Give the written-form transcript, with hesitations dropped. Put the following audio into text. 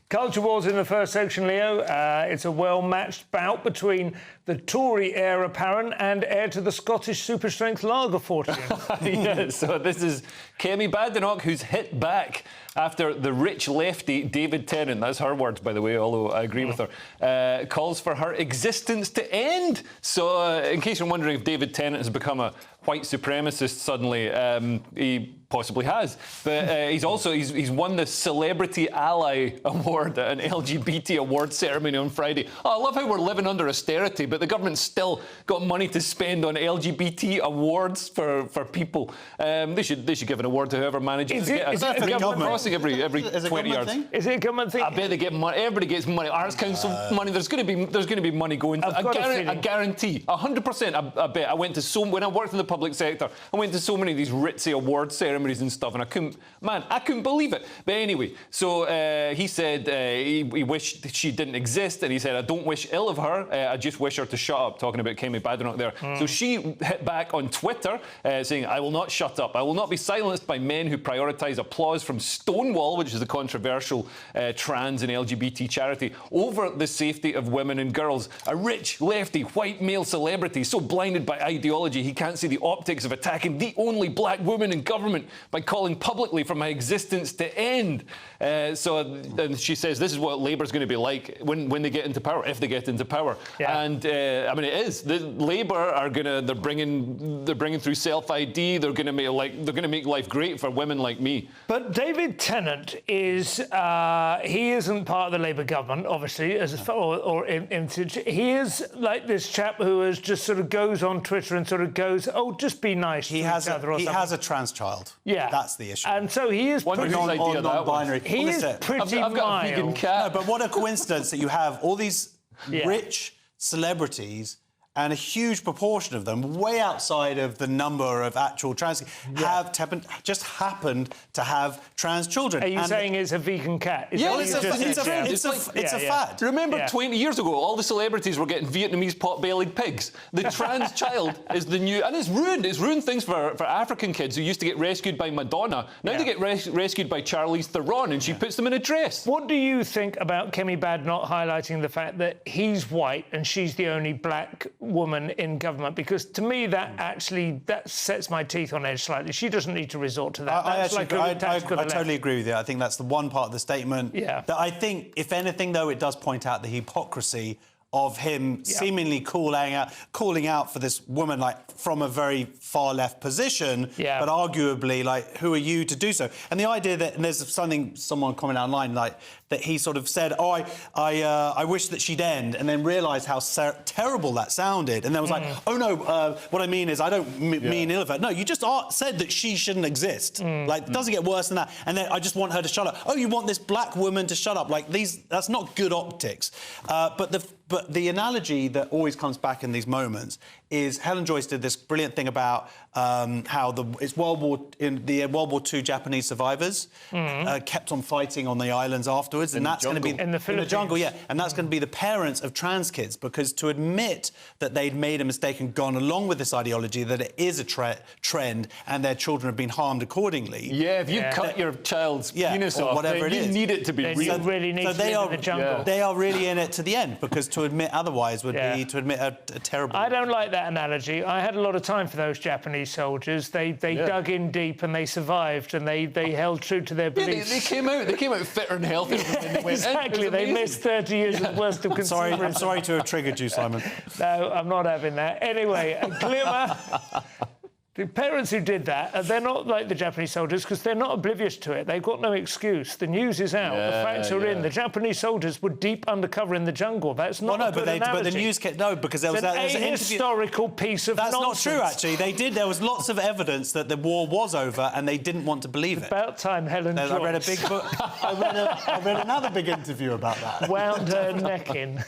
Culture wars in the first section, Leo. It's a well-matched bout between the Tory heir apparent and heir to the Scottish super-strength lager fortune. Yeah, so this is Kemi Badenoch, who's hit back after the rich lefty David Tennant, that's her words, by the way, although I agree with her, calls for her existence to end. So in case you're wondering if David Tennant has become a white supremacist suddenly, he possibly has. But he's won the Celebrity Ally Award at an LGBT award ceremony on Friday. Oh, I love how we're living under austerity, but the government's still got money to spend on LGBT awards for people. They should give an award to whoever manages to get a government crossing every 20 yards. Is it a government thing? I bet they get money. Everybody gets money. Arts Council money. There's going to be money going. I guarantee, 100%. I bet. I went to when I worked in the public sector, I went to so many of these ritzy award ceremonies and stuff, and I couldn't believe it. But anyway, so he said he wished she didn't exist, and he said, I don't wish ill of her. I just wish her to shut up. Talking about Kemi Badenoch there. So she hit back on Twitter, saying, I will not shut up. I will not be silenced by men who prioritise applause from Stonewall, which is the controversial trans and LGBT charity, over the safety of women and girls. A rich, lefty, white male celebrity so blinded by ideology he can't see the optics of attacking the only black woman in government by calling publicly for my existence to end. So she says this is what Labour's going to be like when they get into power, if they get into power. Yeah. And I mean, it is. Labour are they're bringing through self-ID. They're going to make life great for women like me. But David Tennant is he isn't part of the Labour government, obviously, he is like this chap who is just sort of goes on Twitter and sort of goes, oh, just be nice. He has a trans child. Yeah, that's the issue. And so he is non-binary. He is pretty I've got a vegan cat. No, but what a coincidence that you have all these rich celebrities and a huge proportion of them, way outside of the number of actual trans, just happened to have trans children. Are you saying it's a vegan cat? It's a fact. Remember 20 years ago, all the celebrities were getting Vietnamese pot-bellied pigs. The trans child is the new... And it's ruined things for African kids who used to get rescued by Madonna. Now they get rescued by Charlize Theron, and she puts them in a dress. What do you think about Kemi Badenoch highlighting the fact that he's white and she's the only black woman in government? Because to me that sets my teeth on edge slightly. She doesn't need to resort to that. I totally agree with you. I think that's the one part of the statement that I think, if anything, though, it does point out the hypocrisy of him seemingly calling out for this woman, like, from a very far left position, but arguably, like, who are you to do so? And the idea that, and there's someone commented online, like, that he sort of said, oh, I wish that she'd end, and then realised how terrible that sounded, and then was like, oh no, what I mean is I don't mean ill of her. No, you just said that she shouldn't exist. Like, it doesn't get worse than that. And then I just want her to shut up. Oh, you want this black woman to shut up? Like, that's not good optics. But the analogy that always comes back in these moments is Helen Joyce did this brilliant thing about how it's World War II Japanese survivors kept on fighting on the islands afterwards, and that's going to be in the jungle, and that's going to be the parents of trans kids, because to admit that they'd made a mistake and gone along with this ideology, that it is a trend and their children have been harmed accordingly. Yeah, if you cut your child's penis off, whatever it is, you need it to be real. You really need to live in the jungle. They are really in it to the end, because to admit otherwise would be to admit a terrible... I don't like that analogy. I had a lot of time for those Japanese soldiers. They dug in deep and they survived, and they held true to their beliefs. They came out fitter and healthier than they went in. Exactly. They missed 30 years of worst of consumerism. I'm sorry to have triggered you, Simon. No, I'm not having that. Anyway, a glimmer... The parents who did that, they're not like the Japanese soldiers, because they're not oblivious to it. They've got no excuse. The news is out. The facts are in. The Japanese soldiers were deep undercover in the jungle. That's not a good analogy. But the news because there was an historical piece of nonsense. That's not true, actually. They did. There was lots of evidence that the war was over, and they didn't want to believe it. About time, Helen Joyce. I read a big book. I read another big interview about that. Wound her neck in.